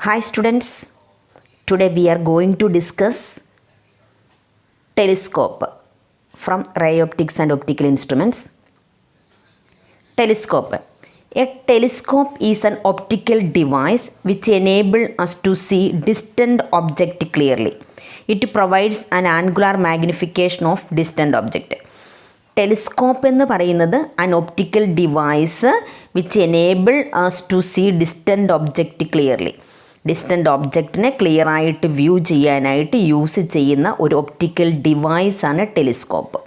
Hi students, today we are going to discuss telescope from ray optics and optical instruments. Telescope. A telescope is an optical device which enables us to see distant object clearly. It provides an angular magnification of distant object. Telescope എന്ന് പറയുന്നത് an optical device which enables us to see distant object clearly. Distant ഒബ്ജക്റ്റിനെ clear ആയിട്ട് view ചെയ്യാനായിട്ട് use ചെയ്യുന്ന ഒരു optical ഡിവൈസാണ് telescope.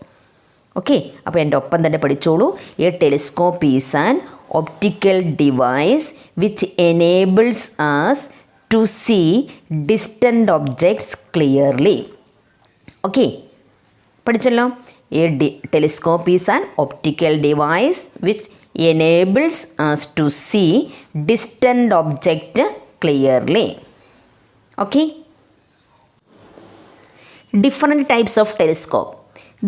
Okay, അപ്പോൾ എൻ്റെ ഒപ്പം തന്നെ പഠിച്ചോളൂ. A telescope is an optical device which enables us to see distant objects clearly. Okay, പഠിച്ചല്ലോ. A telescope is an optical device which enables us to see distant object clearly. Okay, different types of telescope.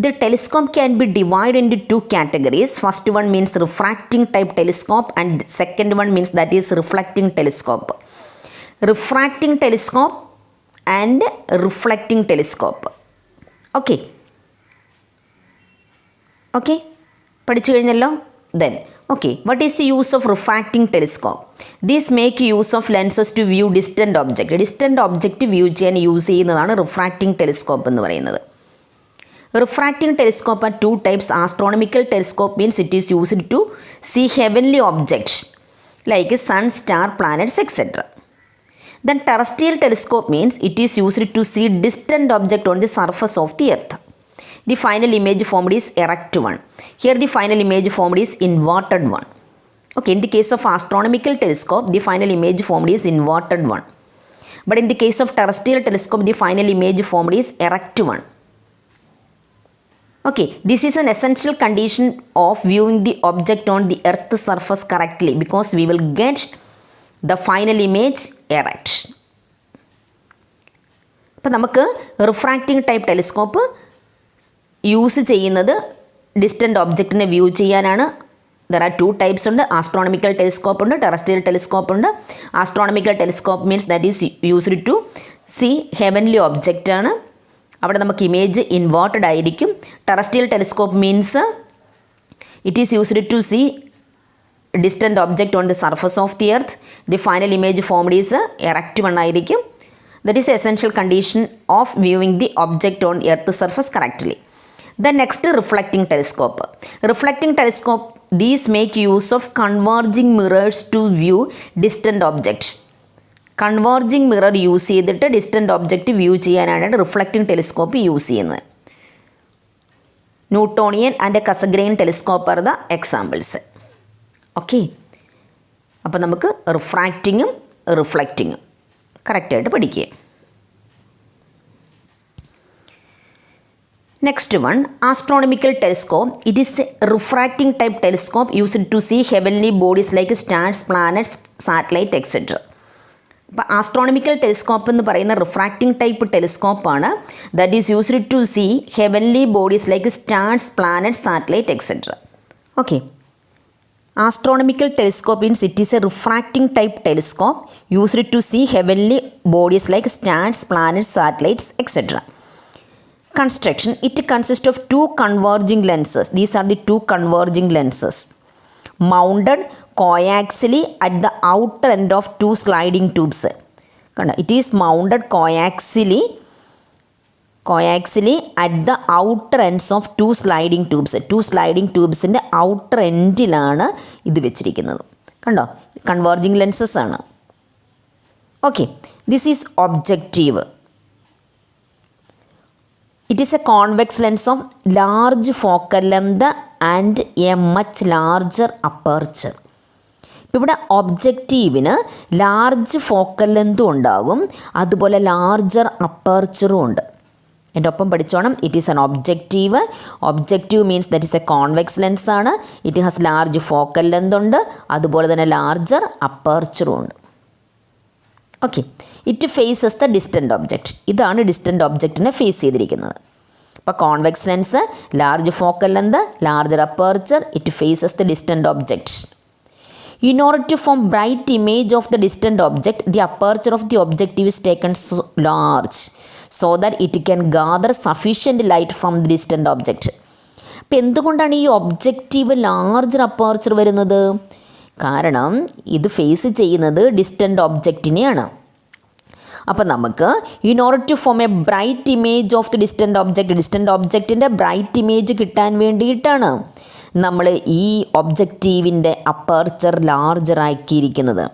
The telescope can be divided into two categories. First one means refracting type telescope and second one means that is reflecting telescope. Refracting telescope and reflecting telescope. Okay, പഠിച്ചു കഴിഞ്ഞല്ലോ. Then okay, what is the use of refracting telescope? These make use of lenses to view distant object. Distant object view ചെയ്യാൻ use ചെയ്യുന്നതാണ് refracting telescope എന്ന് പറയുന്നത്. Refracting telescope are two types. Astronomical telescope means it is used to see heavenly objects like sun, star, planets etcetera. Then terrestrial telescope means it is used to see distant object on the surface of the earth. The final image formed is erect one. Here the final image formed is inverted one. Okay, in the case of astronomical telescope, the final image formed is inverted one. But in the case of terrestrial telescope, the final image formed is erect one. Okay, this is an essential condition of viewing the object on the earth's surface correctly because we will get the final image erect. അപ്പോൾ നമുക്ക് refracting type telescope use ചെയ്യുന്നത് distant ഒബ്ജക്റ്റിനെ view ചെയ്യാനാണ്. There are two types ഉണ്ട്. Astronomical telescope ഉണ്ട്, terrestrial telescope ഉണ്ട്. Astronomical telescope means that is used to see heavenly object ആണ്. അവിടെ നമുക്ക് ഇമേജ് ഇൻവേർട്ടഡ് ആയിരിക്കും. Terrestrial telescope means it is used to see distant object on the surface of the earth. The final image formed is erect one ആയിരിക്കും. That is essential condition of viewing the object on earth surface correctly. The next reflecting telescope. Reflecting telescope, these make use of converging mirrors to view distant objects. Converging mirror use ചെയ്തിട്ട് distant object view ചെയ്യാനാണ് reflecting telescope use ചെയ്യുന്നത്. Newtonian and Cassegrain telescope are the examples. Okay, അപ്പോൾ നമുക്ക് റിഫ്രാക്റ്റിങ്ങും റിഫ്ലക്റ്റിങ്ങും കറക്റ്റായിട്ട് പഠിക്കുക. Next one, astronomical telescope. It is a refracting type telescope used to see heavenly bodies like stars, planets, satellite, etc. അപ്പോൾ astronomical telescope എന്ന് പറയുന്ന refracting type ടെലിസ്കോപ്പാണ്. That is used to see heavenly bodies like stars, planets, satellite etcetera. Okay, astronomical telescope means it is a refracting type telescope used to see heavenly bodies like stars, planets, satellites etcetera. Construction, it consists of two converging lenses. These are the two converging lenses mounted coaxially at the outer end of two sliding tubes. It is mounted coaxially at the outer ends of two sliding tubes. Two sliding tubes in the outer endilana ഇത് വെച്ചിരിക്കുന്നത്. കണ്ടോ, converging lenses ആണ്. Okay, this is objective. It is a convex lens of large focal length and a much larger aperture. ഇപ്പോൾ ഇവിടെ ഒബ്ജക്റ്റീവിന് large focal ലെങ്തും ഉണ്ടാകും, അതുപോലെ larger അപ്പർച്ചറും ഉണ്ട്. എൻ്റെ ഒപ്പം പഠിച്ചോണം. It is an objective. Objective means that is a convex lens ആണ്. It has large focal length ഉണ്ട്, അതുപോലെ തന്നെ ലാർജർ അപ്പർച്ചറും ഉണ്ട്. Okay, it faces the distant object. ഇതാണ് ഡിസ്റ്റൻ്റ് ഒബ്ജക്റ്റിനെ ഫേസ് ചെയ്തിരിക്കുന്നത്. അപ്പോൾ convex lens, large focal length, larger aperture, it faces the distant object. In order to form bright image of the distant object, the aperture of the objective is taken so large so that it can gather sufficient light from the distant object. അപ്പം എന്തുകൊണ്ടാണ് ഈ objective larger aperture വരുന്നത്? കാരണം ഇത് face ചെയ്യുന്നത് distant ഒബ്ജക്റ്റിനെയാണ്. അപ്പം നമുക്ക് in order to form a bright image of the distant ഒബ്ജക്റ്റിൻ്റെ ബ്രൈറ്റ് ഇമേജ് കിട്ടാൻ വേണ്ടിയിട്ടാണ് നമ്മൾ ഈ ഒബ്ജക്റ്റീവിൻ്റെ അപ്പർച്ചർ ലാർജറാക്കിയിരിക്കുന്നത്.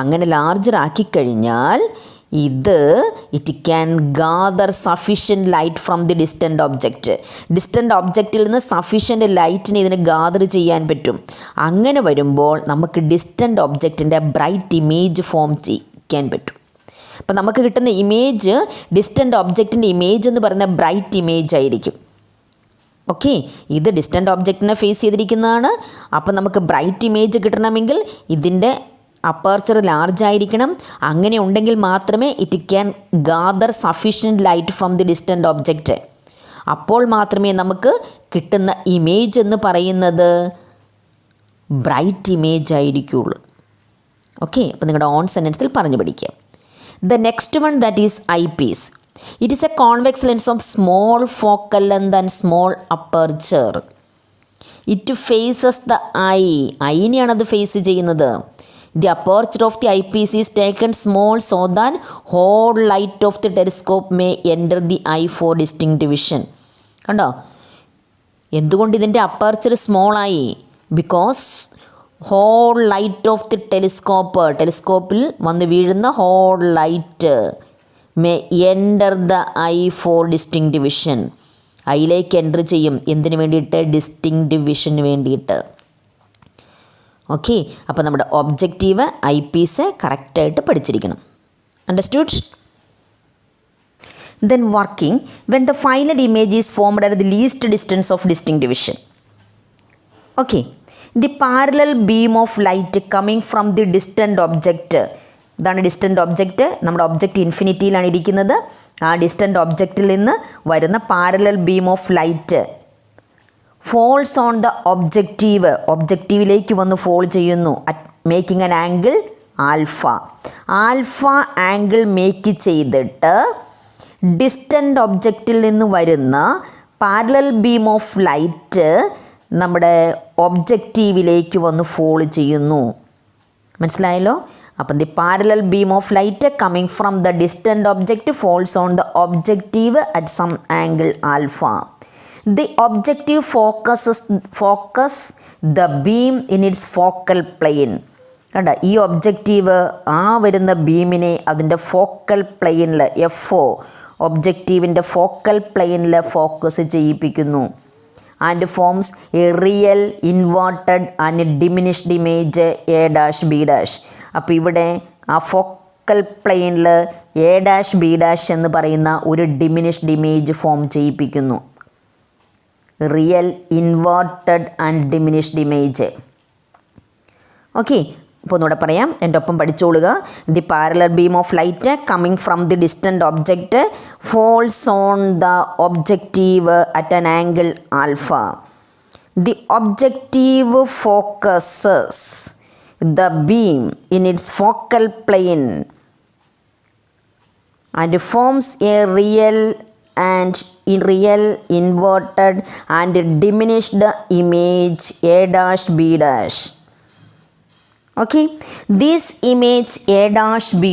അങ്ങനെ ലാർജറാക്കിക്കഴിഞ്ഞാൽ it can gather sufficient light from the distant ഒബ്ജക്റ്റിൽ നിന്ന് സഫിഷ്യൻറ്റ് ലൈറ്റിനെ ഇതിന് ഗാദർ ചെയ്യാൻ പറ്റും. അങ്ങനെ വരുമ്പോൾ നമുക്ക് ഡിസ്റ്റൻ്റ് ഒബ്ജക്റ്റിൻ്റെ ബ്രൈറ്റ് ഇമേജ് ഫോം ചെയ്യാൻ പറ്റും. അപ്പം നമുക്ക് കിട്ടുന്ന ഇമേജ് ഡിസ്റ്റൻ്റ് ഒബ്ജക്റ്റിൻ്റെ ഇമേജ് എന്ന് പറയുന്ന ബ്രൈറ്റ് ഇമേജ് ആയിരിക്കും. ഓക്കെ, ഇത് ഡിസ്റ്റൻ്റ് ഒബ്ജക്റ്റിനെ ഫേസ് ചെയ്തിരിക്കുന്നതാണ്. അപ്പം നമുക്ക് ബ്രൈറ്റ് ഇമേജ് കിട്ടണമെങ്കിൽ ഇതിൻ്റെ അപ്പർച്ചർ ലാർജ് ആയിരിക്കണം. അങ്ങനെ ഉണ്ടെങ്കിൽ മാത്രമേ it can gather sufficient light from the distant object. അപ്പോൾ മാത്രമേ നമുക്ക് കിട്ടുന്ന ഇമേജ് എന്ന് പറയുന്നത് ബ്രൈറ്റ് ഇമേജ് ആയിരിക്കുള്ളൂ. ഓക്കെ, അപ്പോൾ നിങ്ങളുടെ ഓൺ സെൻറ്റൻസിൽ പറഞ്ഞു പഠിക്കുക. The next one, that is eyepiece. It is a convex lens of small focal length and small aperture. It faces the eye. ഐനെയാണ് അത് ഫേസ് ചെയ്യുന്നത്. The aperture of the eyepiece is taken small so that whole light of the telescope may enter the eye for distinct vision. കണ്ടോ, എന്തുകൊണ്ട് ഇതിൻ്റെ aperture small ആയി? Because whole light of the ടെലിസ്കോപ്പിൽ വന്ന് വീഴുന്ന whole light may enter the eye for distinct vision. ഐയിലേക്ക് enter ചെയ്യും. എന്തിനു വേണ്ടിയിട്ട്? ഡിസ്റ്റിങ്ക്റ്റ് വിഷന് വേണ്ടിയിട്ട്. ഓക്കെ, അപ്പോൾ നമ്മുടെ ഒബ്ജക്റ്റീവ് ഐ പീസ് കറക്റ്റായിട്ട് പഠിച്ചിരിക്കണം. Understood? Then working when the final image is formed at the least distance of distinct vision. Okay, the parallel beam of light coming from the distant object. ഇതാണ് distant object. നമ്മുടെ object ഇൻഫിനിറ്റിയിലാണ് ഇരിക്കുന്നത്. ആ distant ഒബ്ജക്റ്റിൽ നിന്ന് വരുന്ന parallel beam of light falls on the ഒബ്ജക്റ്റീവിലേക്ക് വന്ന് ഫോൾ ചെയ്യുന്നു. Making an angle alpha angle make ചെയ്തിട്ട് ഡിസ്റ്റൻ്റ് ഒബ്ജക്റ്റിൽ നിന്ന് വരുന്ന പാരലൽ ബീം ഓഫ് ലൈറ്റ് നമ്മുടെ ഒബ്ജക്റ്റീവിലേക്ക് വന്ന് ഫോൾ ചെയ്യുന്നു. മനസ്സിലായല്ലോ? അപ്പം the parallel beam of light coming from the distant object falls on the objective at some angle alpha. The objective focus the beam in its focal plane. കണ്ട, ഈ objective ആ വരുന്ന ബീമിനെ അതിൻ്റെ ഫോക്കൽ പ്ലെയിനിൽ ഒബ്ജക്റ്റീവിൻ്റെ ഫോക്കൽ പ്ലെയിനിൽ ഫോക്കസ് ചെയ്യിപ്പിക്കുന്നു. And forms a real inverted and diminished image A', B'. അപ്പോൾ ഇവിടെ ആ ഫോക്കൽ പ്ലെയിനിൽ A', B' എന്ന് പറയുന്ന ഒരു ഡിമിനിഷ്ഡ് ഇമേജ് ഫോം ചെയ്യിപ്പിക്കുന്നു. Real inverted and diminished image. Okay, അപ്പോൾ ഒന്നുകൂടെ പറയാം, എൻ്റെ ഒപ്പം പഠിച്ചോളുക. The parallel beam of light coming from the distant object falls on the objective at an angle alpha. The objective focuses the beam in its focal plane and forms a real inverted and diminished image A', B'. Okay, this image A', B'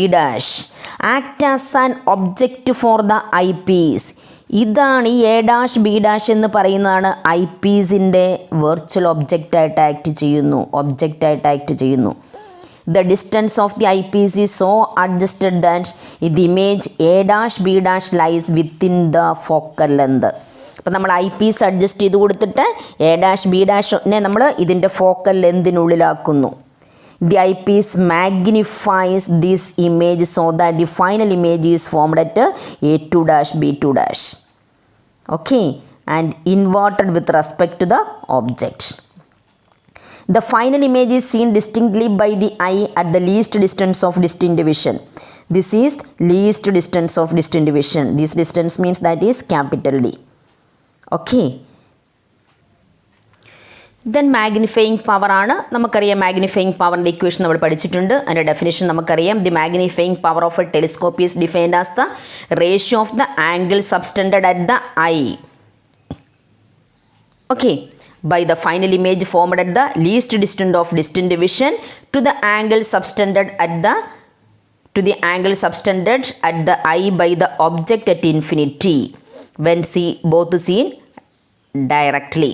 act as an object for the eyepiece. ഇതാണ് ഈ A', B' എന്ന് പറയുന്നതാണ് I പീസിൻ്റെ virtual ഒബ്ജക്റ്റായിട്ട് act ചെയ്യുന്നു. The distance of the eyepiece is so adjusted that the image A', B' lies within the focal length. അപ്പോൾ നമ്മൾ I Ps adjust ചെയ്ത് കൊടുത്തിട്ട് A', B' നമ്മൾ ഇതിൻ്റെ focal ലെന്തിനുള്ളിലാക്കുന്നു. The eyepiece magnifies this image so that the final image is formed at A', B'. Okay, and inverted with respect to the object. The final image is seen distinctly by the eye at the least distance of distinct vision. This is least distance of distinct vision. This distance means that is capital D. Okay. Then magnifying power ആണ്. നമുക്കറിയാം magnifying പവറിൻ്റെ equation നമ്മൾ പഠിച്ചിട്ടുണ്ട്. അതിൻ്റെ definition നമുക്കറിയാം. The magnifying power of a telescope is defined as the ratio of the angle subtended at the eye. Okay, by the final image formed at the least distant of distant vision to the angle subtended at the eye by the object at infinity when both seen directly.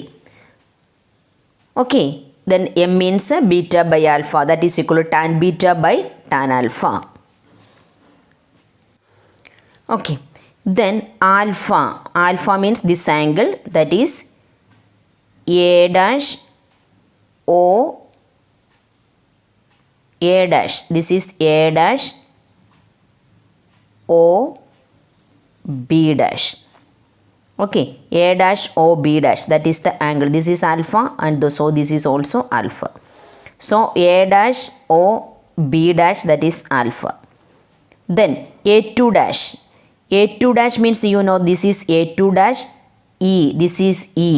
Okay, then m means beta by alpha, that is equal to tan beta by tan alpha. Okay, then alpha means this angle, that is A dash O A dash, this is A dash O B dash. Okay, A dash O B dash, that is the angle. This is alpha and so this is also alpha. So A dash O B dash, that is alpha. Then A2 dash. A2 dash means, you know, this is A2 dash E, this is E.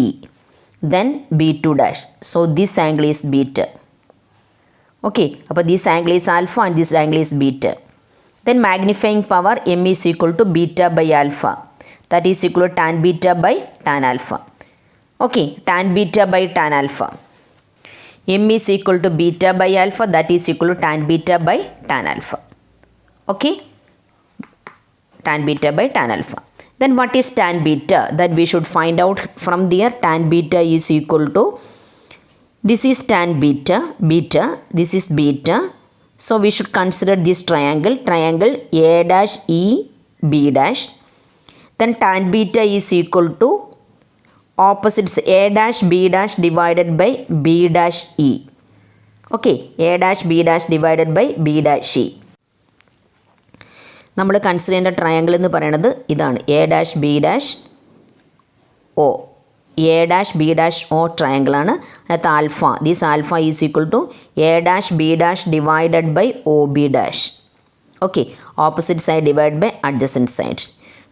Then B2 dash. So this angle is beta. Okay, അപ്പോൾ this angle is alpha and this angle is beta. Then magnifying power m is equal to beta by alpha, that is equal to tan beta by tan alpha. Okay, tan beta by tan alpha. M is equal to beta by alpha, that is equal to tan beta by tan alpha. Okay, tan beta by tan alpha. Then what is tan beta? That we should find out from there. Tan beta is equal to, this is tan beta, this is beta. So we should consider this triangle A dash E B dash. Then tan beta is equal to opposites A dash B dash divided by B dash E. Okay, A dash B dash divided by B dash E. നമ്മൾ consider ചെയ്യേണ്ട triangle എന്ന് പറയുന്നത് ഇതാണ്, A dash B dash O. A dash B dash O ട്രയാങ്കിളാണ്. അതിനകത്ത് alpha, this alpha is equal to A dash B dash divided by O B dash. Okay, opposite side divide by adjacent side.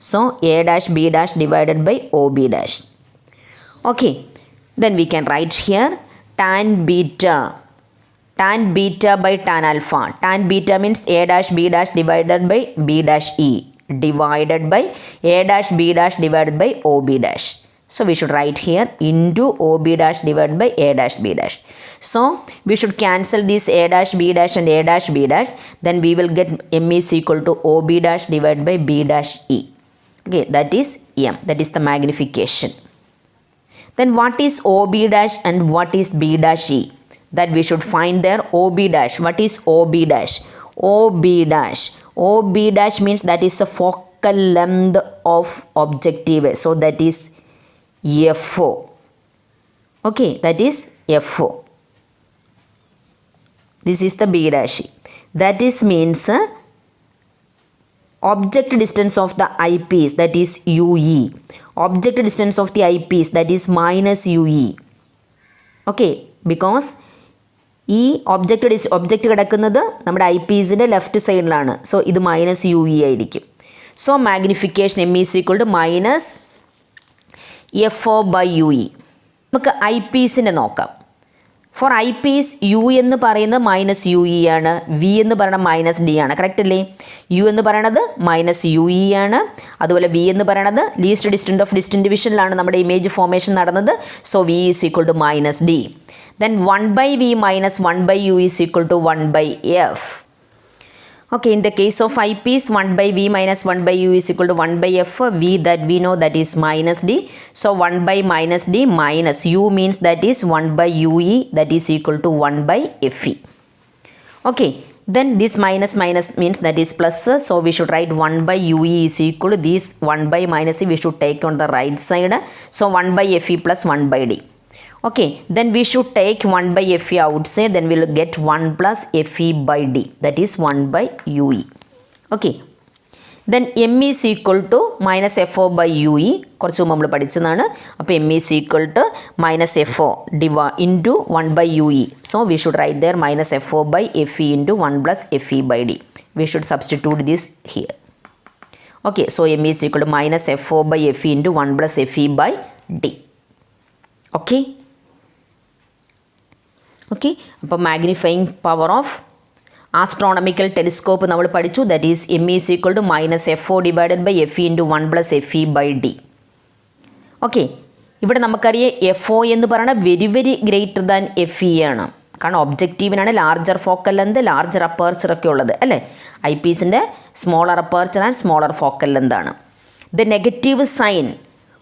So A dash B dash divided by O B dash. Okay, then we can write here tan beta by tan alpha. Tan beta means A dash B dash divided by B dash E divided by A dash B dash divided by O B dash. So we should write here into O B dash divided by A dash B dash. So we should cancel this A dash B dash and A dash B dash. Then we will get M is equal to O B dash divided by B dash E. Okay, that is M. That is the magnification. Then what is O B dash and what is B dash E? That we should find there. OB dash. What is OB dash? OB dash. OB dash means that is the focal length of objective. So that is FO. Okay, that is FO. This is the B dash. That is means object distance of the eyepiece, that is UE. Object distance of the eyepiece, that is minus UE. Okay, because ഈ object കിടക്കുന്നത് നമ്മുടെ eye പീസിൻ്റെ left സൈഡിലാണ്. So ഇത് minus U E ആയിരിക്കും. So magnification M is equal to minus F O by U E. നമുക്ക് eye പീസിനെ നോക്കാം. ഫോർ ഐ പീസ് യു എന്ന് പറയുന്നത് മൈനസ് യു ഇ ആണ്, വി എന്ന് പറയുന്നത് മൈനസ് ഡി ആണ്. കറക്റ്റ് അല്ലേ? യു എന്ന് പറയണത് മൈനസ് യു ഇ ആണ്, അതുപോലെ വി എന്ന് പറയണത് ലീസ്റ്റ് ഡിസ്റ്റൻറ്റ് ഓഫ് ഡിസ്റ്റൻറ്റ് ഡിവിഷനിലാണ് നമ്മുടെ ഇമേജ് ഫോർമേഷൻ നടന്നത്. So V is equal to minus D. Then 1 by V minus 1 by U is equal to 1 by F. Okay, in the case of eyepiece, 1 by V minus 1 by U is equal to 1 by F. V that we know, that is minus D. So 1 by minus D minus U means that is 1 by UE, that is equal to 1 by FE. Okay, then this minus means that is plus. So we should write 1 by UE is equal to this 1 by minus E we should take on the right side. So 1 by FE plus 1 by D. Okay, then we should take 1 by FE outside, then we will get 1 plus FE by D, that is 1 by UE. Okay, then M is equal to minus FO by UE. കുറച്ച് മുമ്പ് നമ്മൾ പഠിച്ചതാണ്. അപ്പോൾ M is equal to minus FO into 1 by UE. So we should write there minus FO by FE into 1 plus FE by D. We should substitute this here. Okay, so M is equal to minus FO by FE into 1 plus FE by D. Okay. Okay, അപ്പോൾ magnifying power of astronomical telescope നമ്മൾ പഠിച്ചു. That is M is equal to -FO divided by FE into 1 + FE ബൈ D. Okay, ഇവിടെ നമുക്കറിയാം FO എന്ന് പറയുന്നത് very very greater than FE ആണ്. കാരണം ഒബ്ജക്റ്റീവിനാണ് larger focal length, larger aperture ഒക്കെ ഉള്ളത് അല്ലേ. ഐ പീസിൻ്റെ smaller aperture and smaller focal length ആണ്. The negative sign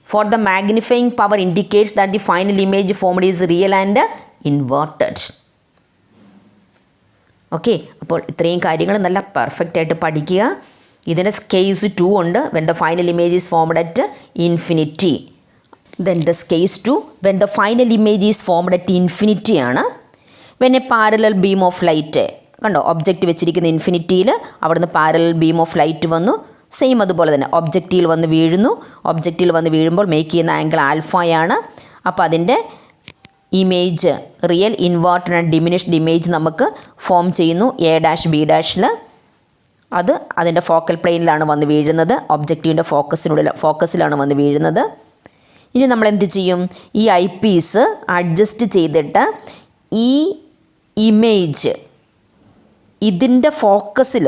for the magnifying power indicates that the final image formed is real and inverted. Okay, അപ്പോൾ ഇത്രയും കാര്യങ്ങൾ നല്ല പെർഫെക്റ്റ് ആയിട്ട് പഠിക്കുക. ഇതിന് കേസ് 2 ഉണ്ട്. When the final image is formed at infinity. Then the case 2 when the final image is formed at infinity ആണ്. When a parallel beam of light, കണ്ടോ ഒബ്ജക്റ്റ് വെച്ചിരിക്കുന്ന ഇൻഫിനിറ്റിയിൽ അവിടുന്ന് പാരലൽ ബീം ഓഫ് ലൈറ്റ് വന്നു, same അതുപോലെ തന്നെ ഒബ്ജക്റ്റിൽ വന്ന് വീഴുന്നു. ഒബ്ജക്റ്റിൽ വന്ന് വീഴുമ്പോൾ മേക്ക് ചെയ്യുന്ന ആംഗിൾ ആൽഫയാണ്. അപ്പോൾ അതിൻ്റെ image real, inverted and diminished image നമുക്ക് ഫോം ചെയ്യുന്നു A', B'. അത് അതിൻ്റെ ഫോക്കൽ പ്ലെയിനിലാണ് വന്ന് വീഴുന്നത്, ഒബ്ജക്റ്റീവിൻ്റെ ഫോക്കസിലാണ് വന്ന് വീഴുന്നത്. ഇനി നമ്മൾ എന്ത് ചെയ്യും? ഈ ഐ പീസ് അഡ്ജസ്റ്റ് ചെയ്തിട്ട് ഈ ഇമേജ് ഇതിൻ്റെ ഫോക്കസിൽ,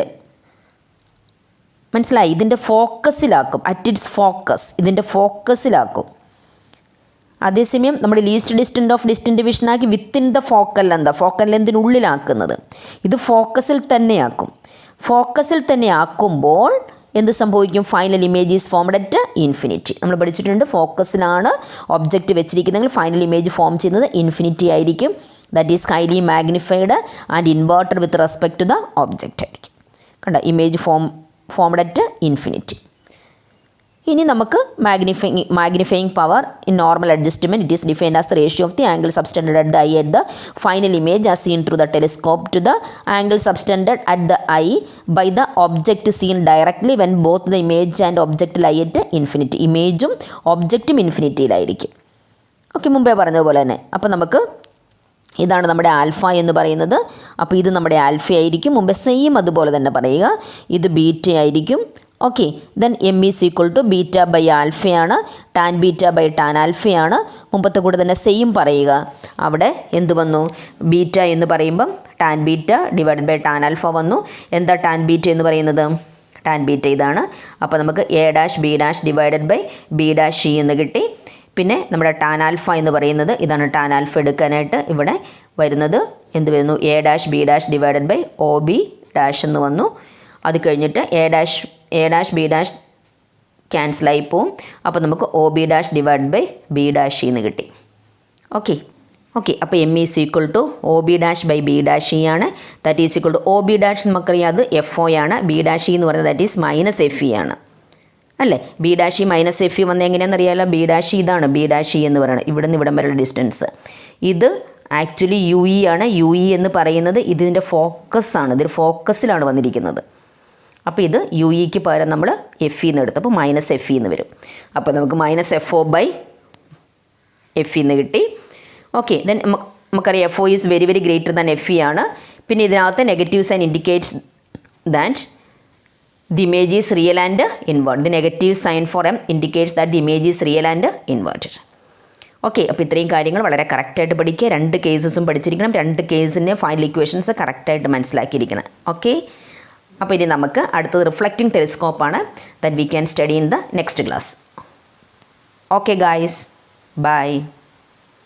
മനസ്സിലായി, ഇതിൻ്റെ ഫോക്കസിലാക്കും. അറ്റ് ഇറ്റ്സ് ഫോക്കസ്, ഇതിൻ്റെ ഫോക്കസിലാക്കും. അതേസമയം നമ്മൾ ലീസ്റ്റ് ഡിസ്റ്റൻറ്റ് ഓഫ് ഡിസ്റ്റൻറ്റ് ഡിവിഷനാക്കി വിത്തിൻ ദ ഫോക്കൽ ലെന്തിനുള്ളിലാക്കുന്നത്. ഇത് ഫോക്കസിൽ തന്നെയാക്കും. ഫോക്കസിൽ തന്നെ ആക്കുമ്പോൾ എന്ത് സംഭവിക്കും? Final image is formed at infinity. നമ്മൾ പഠിച്ചിട്ടുണ്ട് ഫോക്കസിലാണ് ഒബ്ജക്റ്റ് വെച്ചിരിക്കുന്നതെങ്കിൽ ഫൈനൽ ഇമേജ് ഫോം ചെയ്യുന്നത് ഇൻഫിനിറ്റി ആയിരിക്കും. That is highly magnified and inverted with respect to the object ആയിരിക്കും. കണ്ട, ഇമേജ് ഫോംഡ് അറ്റ് ഇൻഫിനിറ്റി. ഇനി നമുക്ക് magnifying power in normal adjustment. It is defined as the ratio of the angle subtended at the eye at the final image as seen through the telescope to the angle subtended at the eye by the object seen directly when both the image and object lie at infinity. ഇമേജും ഒബ്ജക്റ്റും ഇൻഫിനിറ്റിയിലായിരിക്കും. Okay, മുമ്പേ പറഞ്ഞതുപോലെ തന്നെ. അപ്പോൾ നമുക്ക് ഇതാണ് നമ്മുടെ ആൽഫ എന്ന് പറയുന്നത്. അപ്പോൾ ഇത് നമ്മുടെ ആൽഫ ആയിരിക്കും. മുമ്പേ സെയിം അതുപോലെ തന്നെ പറയുക. ഇത് ബീറ്റ ആയിരിക്കും. Okay, then M is equal to beta by ആൽഫയാണ്, ടാൻ ബീറ്റ ബൈ ടാൻ ആൽഫയാണ്. മുമ്പത്തെ കൂടെ തന്നെ സെയിം പറയുക. അവിടെ എന്ത് വന്നു? ബീറ്റ എന്ന് പറയുമ്പം tan beta divided by tan alpha വന്നു. എന്താ ടാൻ ബീറ്റ എന്ന് പറയുന്നത്? ടാൻ ബീറ്റ ഇതാണ്. അപ്പോൾ നമുക്ക് A', B' divided by B' എന്ന് കിട്ടി. പിന്നെ നമ്മുടെ ടാൻ ആൽഫ എന്ന് പറയുന്നത് ഇതാണ്. ടാൻ ആൽഫ എടുക്കാനായിട്ട് ഇവിടെ വരുന്നത് എന്ത് വരുന്നു? A', B' divided by OB' എന്ന് വന്നു. അത് കഴിഞ്ഞിട്ട് A', B' ക്യാൻസലായി പോവും. അപ്പോൾ നമുക്ക് OB' ഡിവൈഡ് ബൈ B' എന്ന് കിട്ടി. ഓക്കെ, അപ്പോൾ M is equal to OB' by B' ആണ്. That is equal to OB' നമുക്കറിയാം അത് FO ആണ്. B' എന്ന് പറയുന്നത് ദാറ്റ് ഈസ് -FE ആണ് അല്ലേ. B' -FE വന്നത് എങ്ങനെയാണെന്നറിയാമല്ലോ. B' ഇതാണ്. B' എന്ന് പറയുന്നത് ഇവിടെ നിന്ന് ഇവിടം വരെയുള്ള ഡിസ്റ്റൻസ്. ഇത് ആക്ച്വലി UE ആണ്. UE എന്ന് പറയുന്നത് ഇതിൻ്റെ ഫോക്കസാണ്. ഇതൊരു ഫോക്കസിലാണ് വന്നിരിക്കുന്നത്. അപ്പോൾ ഇത് UEക്ക് പകരം നമ്മൾ FE എന്ന് എടുത്തപ്പോൾ -FE എന്ന് വരും. അപ്പോൾ നമുക്ക് -FO ബൈ FE എന്ന് കിട്ടി. ഓക്കെ, ദെൻ നമുക്കറിയാം FO is very very greater than FE ആണ്. പിന്നെ ഇതിനകത്ത് negative sign indicates that the image is real and invert. The negative sign for M indicates that the image is real and inverted. Okay, അപ്പോൾ ഇത്രയും കാര്യങ്ങൾ വളരെ കറക്റ്റായിട്ട് പഠിക്കുക. 2 കേസസും പഠിച്ചിരിക്കണം. 2 കേസിൻ്റെ ഫൈനൽ ഇക്വേഷൻസ് കറക്റ്റായിട്ട് മനസ്സിലാക്കിയിരിക്കണം. ഓക്കെ, അപ്പോൾ ഇനി നമുക്ക് അടുത്തത് റിഫ്ലക്റ്റിംഗ് ടെലിസ്കോപ്പാണ്. That we can study in the next class. Okay guys, by.